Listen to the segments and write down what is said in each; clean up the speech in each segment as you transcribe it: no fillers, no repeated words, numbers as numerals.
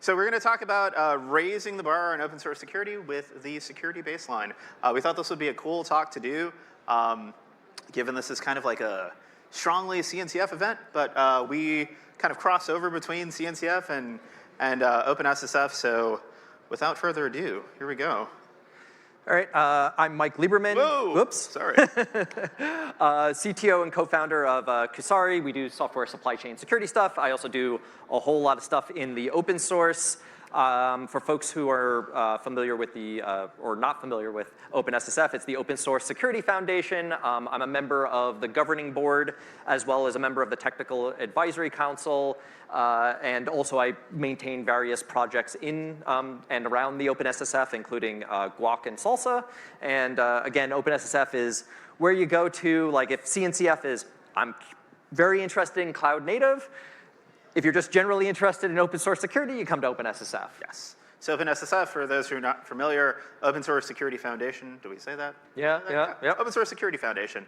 So we're going to talk about raising the bar on open source security with the security baseline. We thought this would be a cool talk to do, given this is kind of like a strongly CNCF event, but we kind of cross over between CNCF and OpenSSF. So without further ado, here we go. All right, I'm Mike Lieberman. Whoa, whoops. Sorry. CTO and co-founder of Kusari. We do software supply chain security stuff. I also do a whole lot of stuff in the open source. For folks who are familiar with the, or not familiar with OpenSSF, it's the Open Source Security Foundation. I'm a member of the governing board, as well as a member of the Technical Advisory Council. And also I maintain various projects in and around the OpenSSF, including Guac and Salsa. And again, OpenSSF is where you go to, like if CNCF is, I'm very interested in cloud native. If you're just generally interested in open source security, you come to OpenSSF. Yes. So OpenSSF, for those who are not familiar, Open Source Security Foundation. Do we say that? Yeah. Open Source Security Foundation.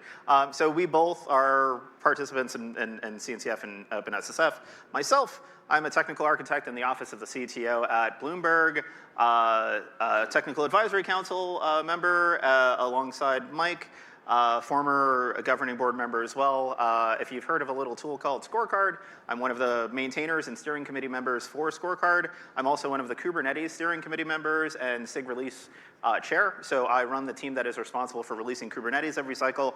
So we both are participants in CNCF and OpenSSF. Myself, I'm a technical architect in the office of the CTO at Bloomberg, Technical Advisory Council member alongside Mike. Former governing board member as well. If you've heard of a little tool called Scorecard, I'm one of the maintainers and steering committee members for Scorecard. I'm also one of the Kubernetes steering committee members and SIG release chair. So I run the team that is responsible for releasing Kubernetes every cycle.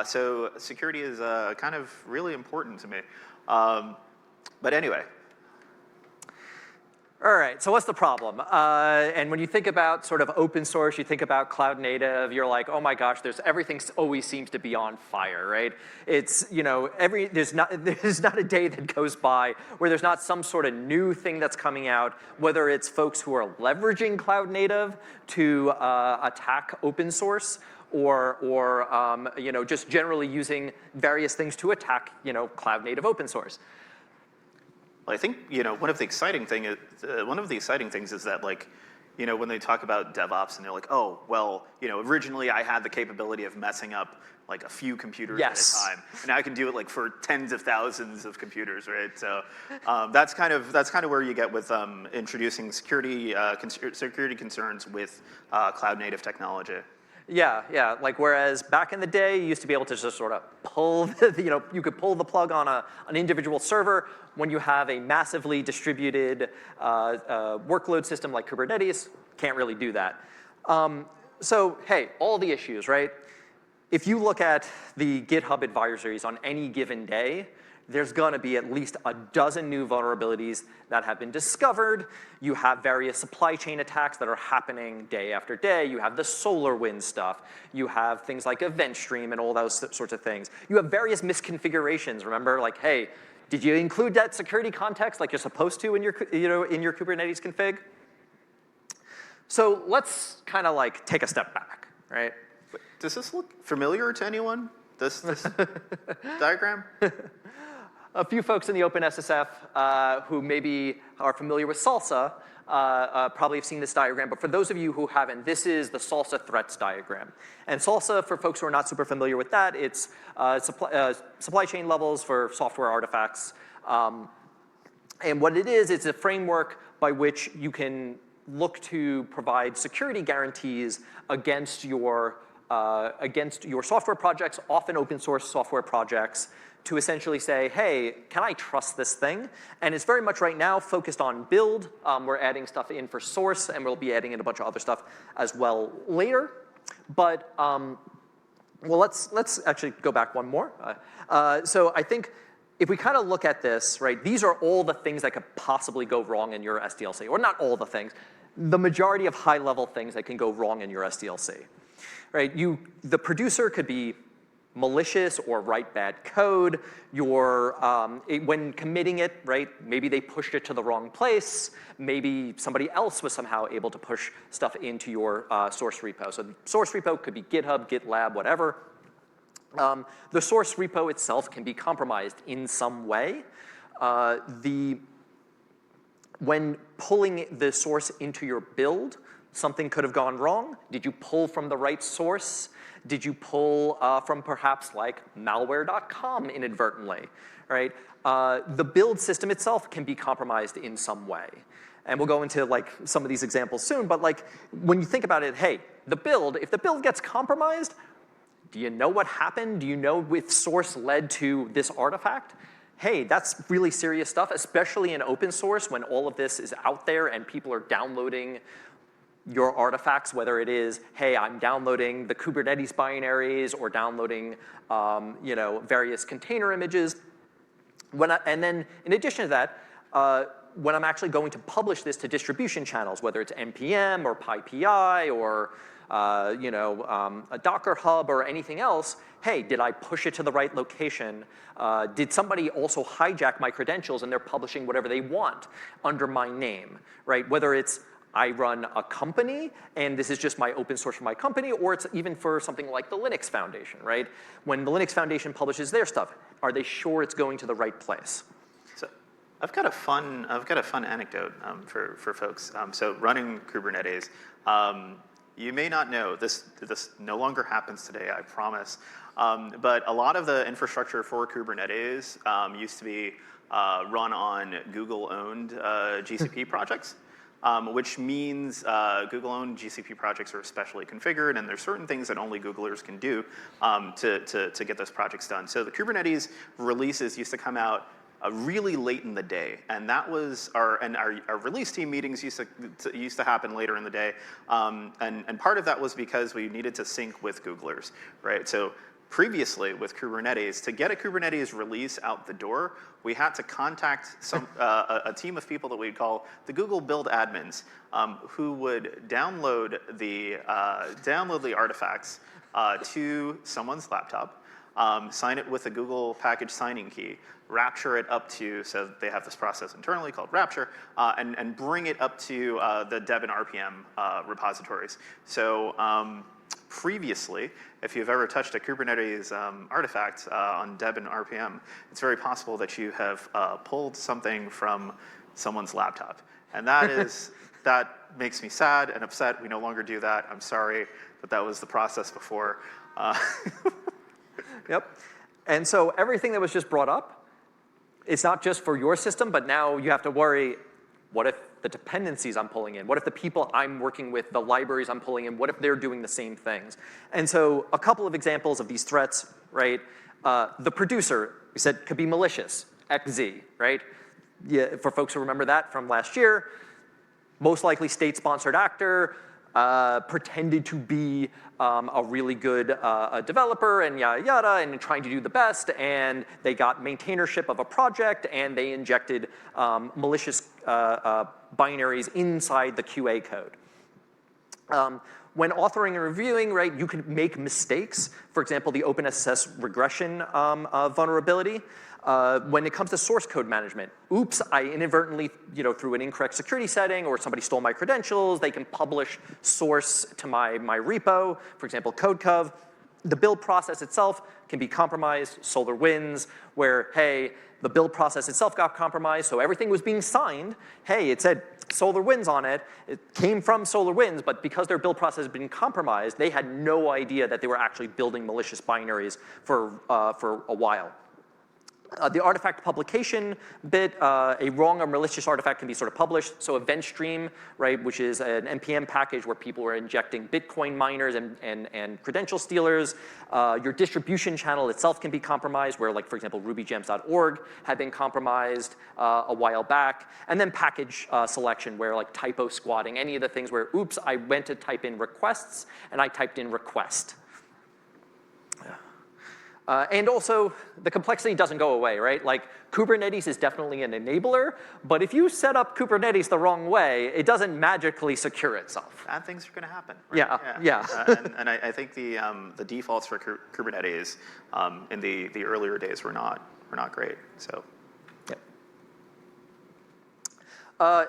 So security is kind of really important to me. But anyway. All right, so what's the problem? And when you think about sort of open source, you think about cloud native, you're like, oh my gosh, everything always seems to be on fire, right? It's, you know, there's not a day that goes by where there's not some sort of new thing that's coming out, whether it's folks who are leveraging cloud native to attack open source, or you know, just generally using various things to attack, you know, cloud native open source. Well, I think, you know, one of the exciting things is that, like, you know, when they talk about DevOps and they're like, oh, well, you know, originally I had the capability of messing up like a few computers at a time, and now I can do it like for tens of thousands of computers, right? So that's kind of where you get with introducing security concerns with cloud native technology. Yeah, like whereas back in the day, you used to be able to just sort of pull, you know, you could pull the plug on an individual server. When you have a massively distributed workload system like Kubernetes, can't really do that. So hey, all the issues, right? If you look at the GitHub advisories on any given day, there's gonna be at least a dozen new vulnerabilities that have been discovered. You have various supply chain attacks that are happening day after day. You have the SolarWinds stuff. You have things like Event Stream and all those sorts of things. You have various misconfigurations. Remember, like, hey, did you include that security context like you're supposed to in your, you know, in your Kubernetes config? So let's kind of like take a step back, right? Does this look familiar to anyone? This diagram? A few folks in the OpenSSF who maybe are familiar with Salsa probably have seen this diagram, but for those of you who haven't, this is the Salsa threats diagram. And Salsa, for folks who are not super familiar with that, it's supply chain levels for software artifacts. And what it is, it's a framework by which you can look to provide security guarantees against your software projects, often open source software projects, to essentially say, hey, can I trust this thing? And it's very much right now focused on build. We're adding stuff in for source, and we'll be adding in a bunch of other stuff as well later. But well, let's actually go back one more. So I think if we kind of look at this, right, these are all the things that could possibly go wrong in your SDLC, or not all the things, the majority of high-level things that can go wrong in your SDLC, right? The producer could be malicious or write bad code. When committing it, right, maybe they pushed it to the wrong place. Maybe somebody else was somehow able to push stuff into your source repo. So the source repo could be GitHub, GitLab, whatever. The source repo itself can be compromised in some way. When pulling the source into your build, something could have gone wrong. Did you pull from the right source? Did you pull from perhaps like malware.com inadvertently, right? The build system itself can be compromised in some way. and we'll go into like some of these examples soon, but like when you think about it, hey, if the build gets compromised, do you know what happened? Do you know if source led to this artifact? Hey, that's really serious stuff, especially in open source when all of this is out there and people are downloading your artifacts, whether it is, hey, I'm downloading the Kubernetes binaries or downloading various container images. And then in addition to that, when I'm actually going to publish this to distribution channels, whether it's NPM or PyPI or a Docker Hub or anything else, hey, did I push it to the right location? Did somebody also hijack my credentials and they're publishing whatever they want under my name, right? Whether it's I run a company and this is just my open source for my company, or it's even for something like the Linux Foundation, right? When the Linux Foundation publishes their stuff, are they sure it's going to the right place? So I've got a fun anecdote for folks. So running Kubernetes, you may not know, this no longer happens today, I promise. But a lot of the infrastructure for Kubernetes used to be run on Google-owned GCP projects, which means Google-owned GCP projects are especially configured, and there's certain things that only Googlers can do to get those projects done. So the Kubernetes releases used to come out really late in the day, and that was our release team meetings used to happen later in the day, and part of that was because we needed to sync with Googlers, right? So previously with Kubernetes, to get a Kubernetes release out the door, we had to contact a team of people that we'd call the Google build admins, who would download the artifacts to someone's laptop, sign it with a Google package signing key, rapture it up to, so they have this process internally called rapture, and bring it up to the Deb and RPM repositories. So previously, if you've ever touched a Kubernetes artifact on Deb and RPM, it's very possible that you have pulled something from someone's laptop. And that makes me sad and upset. We no longer do that. I'm sorry, but that was the process before. Yep. And so everything that was just brought up, it's not just for your system, but now you have to worry, what if the dependencies I'm pulling in? What if the people I'm working with, the libraries I'm pulling in, what if they're doing the same things? And so a couple of examples of these threats, right? The producer, we said, could be malicious, XZ, right? Yeah, for folks who remember that from last year, most likely state-sponsored actor, pretended to be a really good developer and yada yada and trying to do the best, and they got maintainership of a project and they injected malicious binaries inside the QA code. When authoring and reviewing, right, you can make mistakes. For example, the OpenSSF regression vulnerability. When it comes to source code management, oops, I inadvertently, through an incorrect security setting or somebody stole my credentials, they can publish source to my repo, for example, CodeCov. The build process itself can be compromised, SolarWinds, where, hey, the build process itself got compromised, so everything was being signed. Hey, it said SolarWinds on it. It came from SolarWinds, but because their build process had been compromised, they had no idea that they were actually building malicious binaries for a while. The artifact publication bit, a wrong or malicious artifact can be sort of published. So event stream, right, which is an NPM package where people are injecting Bitcoin miners and credential stealers. Your distribution channel itself can be compromised, where, like, for example, rubygems.org had been compromised a while back. And then package selection, where, like, typo squatting, any of the things where, oops, I went to type in requests and I typed in request. And also, the complexity doesn't go away, right? Like, Kubernetes is definitely an enabler, but if you set up Kubernetes the wrong way, it doesn't magically secure itself. Bad things are going to happen. Right? Yeah. And I think the defaults for Kubernetes in the earlier days were not great. So.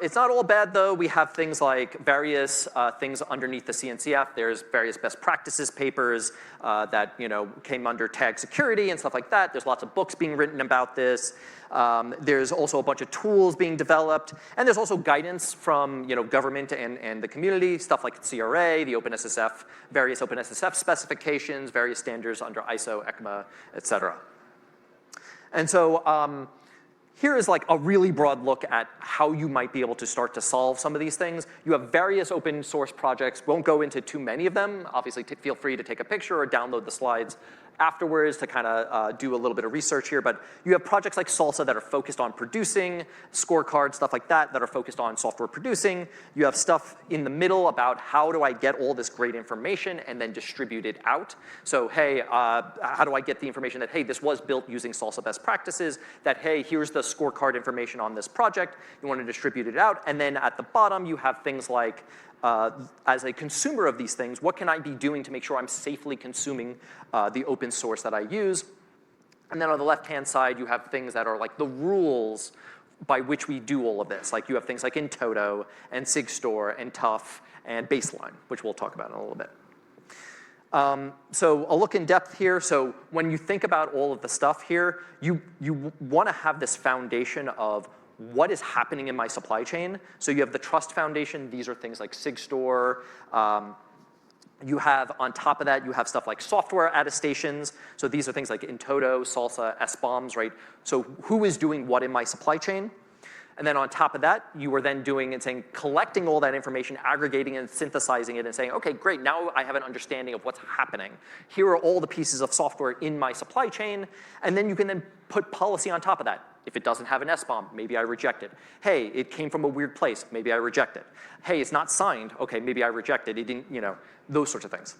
It's not all bad, though. We have things like various things underneath the CNCF. There's various best practices papers that came under tag security and stuff like that. There's lots of books being written about this. There's also a bunch of tools being developed, and there's also guidance from government and the community, stuff like CRA, the OpenSSF, various OpenSSF specifications, various standards under ISO, ECMA, et cetera. And so here is like a really broad look at how you might be able to start to solve some of these things. You have various open source projects. Won't go into too many of them. Obviously, feel free to take a picture or download the slides afterwards to kind of do a little bit of research here. But you have projects like Salsa that are focused on producing, Scorecard, stuff like that, that are focused on software producing. You have stuff in the middle about how do I get all this great information and then distribute it out. So hey, how do I get the information that, hey, this was built using Salsa best practices, that, hey, here's the Scorecard information on this project. You want to distribute it out. And then at the bottom, you have things like, as a consumer of these things, what can I be doing to make sure I'm safely consuming the open source that I use? And then on the left-hand side, you have things that are like the rules by which we do all of this. Like you have things like in Toto and SigStore and Tough and Baseline, which we'll talk about in a little bit. So a look in depth here. So when you think about all of the stuff here, you want to have this foundation of what is happening in my supply chain. So you have the trust foundation. These are things like SigStore. You have, on top of that, you have stuff like software attestations. So these are things like Intoto, Salsa, SBOMs, right? So who is doing what in my supply chain? And then on top of that, you are then doing and saying, collecting all that information, aggregating and synthesizing it and saying, okay, great, now I have an understanding of what's happening. Here are all the pieces of software in my supply chain. And then you can then put policy on top of that. If it doesn't have an SBOM, maybe I reject it. Hey, it came from a weird place, maybe I reject it. Hey, it's not signed, okay, maybe I reject it. It didn't, those sorts of things.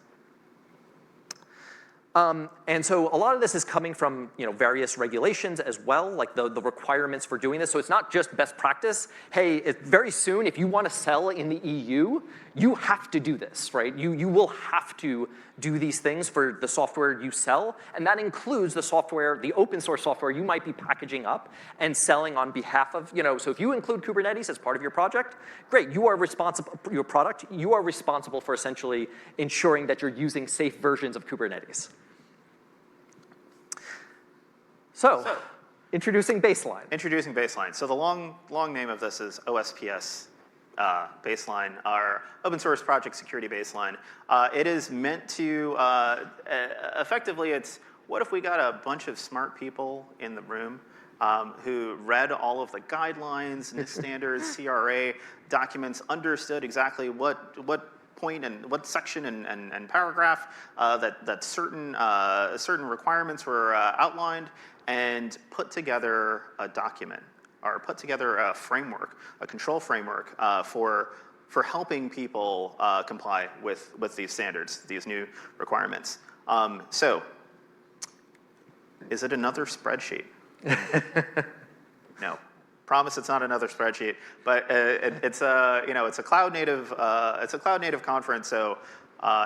And so a lot of this is coming from various regulations as well, like the requirements for doing this. So it's not just best practice. Hey, very soon, if you want to sell in the EU, you have to do this, right? You will have to do these things for the software you sell, and that includes the software, the open source software you might be packaging up and selling on behalf of, so if you include Kubernetes as part of your project, great, you are responsible, your product, you are responsible for essentially ensuring that you're using safe versions of Kubernetes. So, introducing Baseline. Introducing Baseline. So the long name of this is OSPS Baseline, our open source project security baseline. It is meant to, effectively, it's what if we got a bunch of smart people in the room who read all of the guidelines, NIST standards, CRA documents, understood exactly what point and what section and paragraph that certain requirements were outlined, and put together a document or put together a framework, a control framework for helping people comply with these standards, these new requirements. So, is it another spreadsheet? No. Promise it's not another spreadsheet, but it's a cloud native conference, so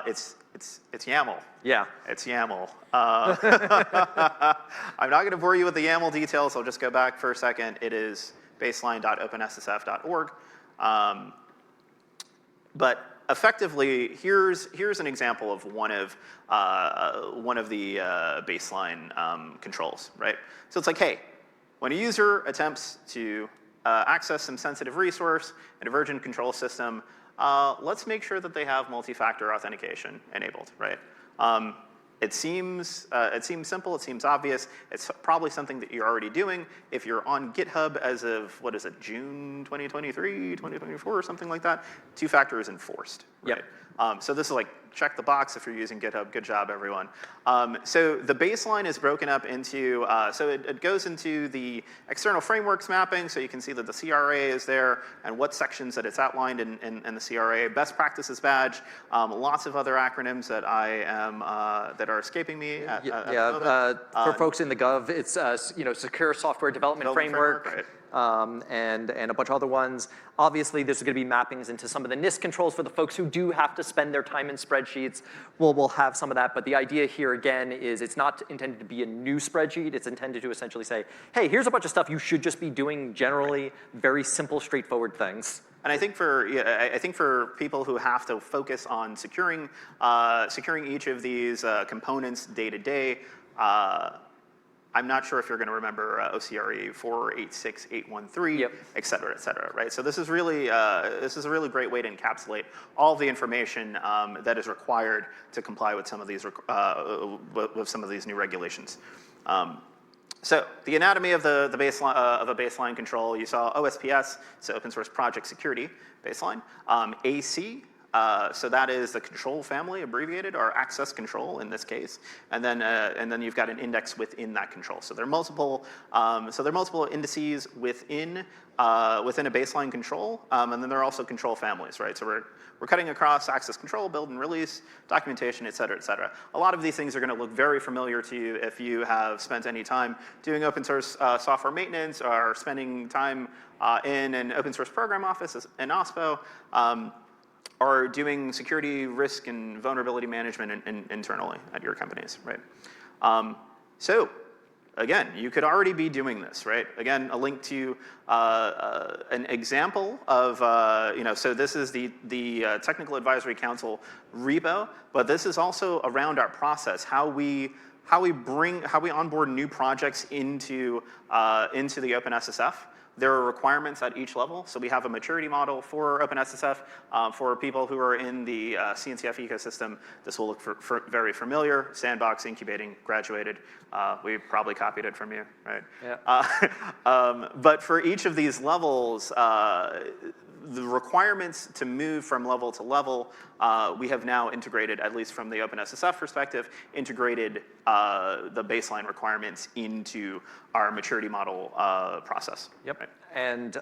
it's YAML. Yeah, it's YAML. I'm not going to bore you with the YAML details. I'll just go back for a second. It is baseline.openssf.org. But effectively, here's an example of one of the baseline controls, right? So it's like, hey, when a user attempts to access some sensitive resource in a version control system, let's make sure that they have multi-factor authentication enabled, right? It seems simple, it seems obvious. It's probably something that you're already doing. If you're on GitHub as of, what is it, June 2023, 2024, or something like that, two-factor is enforced, right? Yep. So this is like, check the box if you're using GitHub. Good job, everyone. So the baseline is broken up into, so it goes into the external frameworks mapping, so you can see that the CRA is there and what sections that it's outlined in the CRA. Best practices badge, lots of other acronyms that that are escaping me at the moment. For folks in the Gov, it's Secure Software Development Framework. Right. And a bunch of other ones. Obviously, there's going to be mappings into some of the NIST controls for the folks who do have to spend their time in spreadsheets. We'll have some of that, but the idea here, again, is it's not intended to be a new spreadsheet. It's intended to essentially say, hey, here's a bunch of stuff you should just be doing generally, very simple, straightforward things. And I think for people who have to focus on securing each of these components day to day, I'm not sure if you're going to remember OCRE 486813, yep, et cetera, right? So this is really a really great way to encapsulate all the information that is required to comply with some of these new regulations. So the anatomy of the baseline of a baseline control, you saw OSPS, so Open Source Project Security Baseline. AC, so that is the control family abbreviated, or access control in this case, and then you've got an index within that control. So there are multiple indices within a baseline control, and then there are also control families, right? So we're cutting across access control, build and release, documentation, et cetera, et cetera. A lot of these things are going to look very familiar to you if you have spent any time doing open source software maintenance or spending time in an open source program office in OSPO, or doing security risk and vulnerability management internally at your companies, right? So again, you could already be doing this, right? Again, a link to an example of, so this is the Technical Advisory Council repo, but this is also around our process, how we onboard new projects into the OpenSSF. There are requirements at each level. So we have a maturity model for OpenSSF. For people who are in the CNCF ecosystem, this will look very familiar. Sandbox, incubating, graduated. We probably copied it from you, right? Yeah. But for each of these levels, the requirements to move from level to level, we have now integrated, at least from the OpenSSF perspective, integrated the baseline requirements into our maturity model process. Yep. Right? And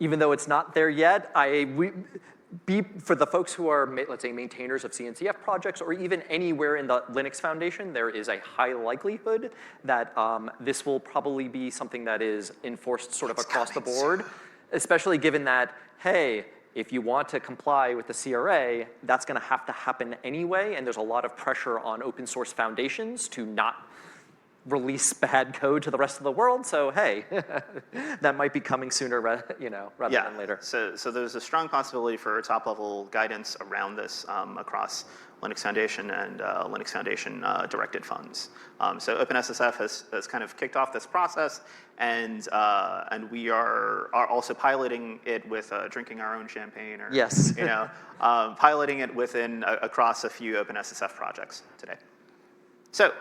even though it's not there yet, for the folks who are, let's say, maintainers of CNCF projects, or even anywhere in the Linux Foundation, there is a high likelihood that this will probably be something that is enforced sort of across the board. Especially given that, hey, if you want to comply with the CRA, that's going to have to happen anyway, and there's a lot of pressure on open source foundations to not release bad code to the rest of the world. So hey, that might be coming sooner, rather than later. So there's a strong possibility for top-level guidance around this across Linux Foundation and Linux Foundation directed funds. So OpenSSF has kind of kicked off this process, and we are also piloting it with drinking our own champagne, or yes, piloting it across a few OpenSSF projects today. So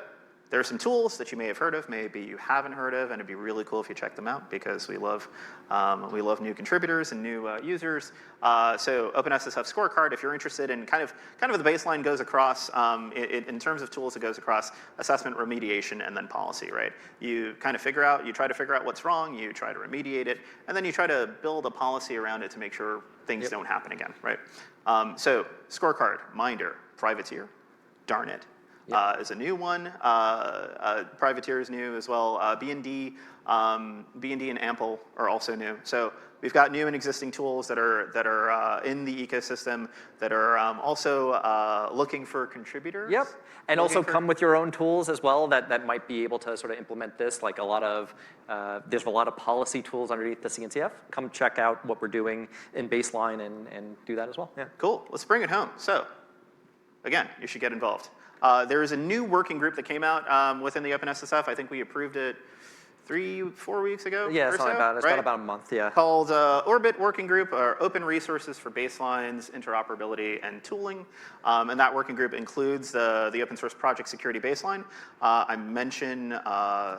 there are some tools that you may have heard of, maybe you haven't heard of, and it'd be really cool if you check them out, because we love new contributors and new users. So OpenSSF Scorecard, if you're interested in kind of the baseline goes across, in terms of tools, it goes across assessment, remediation, and then policy, right? You try to figure out what's wrong, you try to remediate it, and then you try to build a policy around it to make sure things don't happen again, right? So Scorecard, Minder, Privateer, Darn It. Is a new one. Privateer is new as well. B&D and Ample are also new. So we've got new and existing tools that are in the ecosystem that are also looking for contributors. Yep, and also come with your own tools as well that might be able to sort of implement this. Like there's a lot of policy tools underneath the CNCF. Come check out what we're doing in Baseline and do that as well. Yeah. Cool. Let's bring it home. So again, you should get involved. There is a new working group that came out within the OpenSSF. I think we approved it 3-4 weeks ago. Yeah, it's got about a month. Yeah. Called Orbit Working Group, or Open Resources for Baselines, Interoperability, and Tooling. And that working group includes the Open Source Project Security Baseline. I mention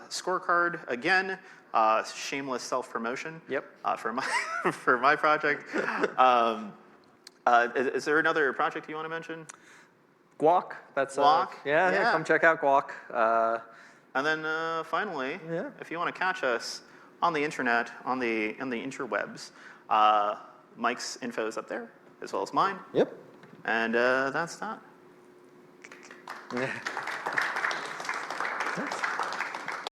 Scorecard again. Shameless self-promotion. Yep. For my project. Is there another project you want to mention? Guac. That's Guac. Yeah. Come check out Guac. And then finally, if you want to catch us on the internet, on the interwebs, Mike's info is up there, as well as mine. Yep. And that's that.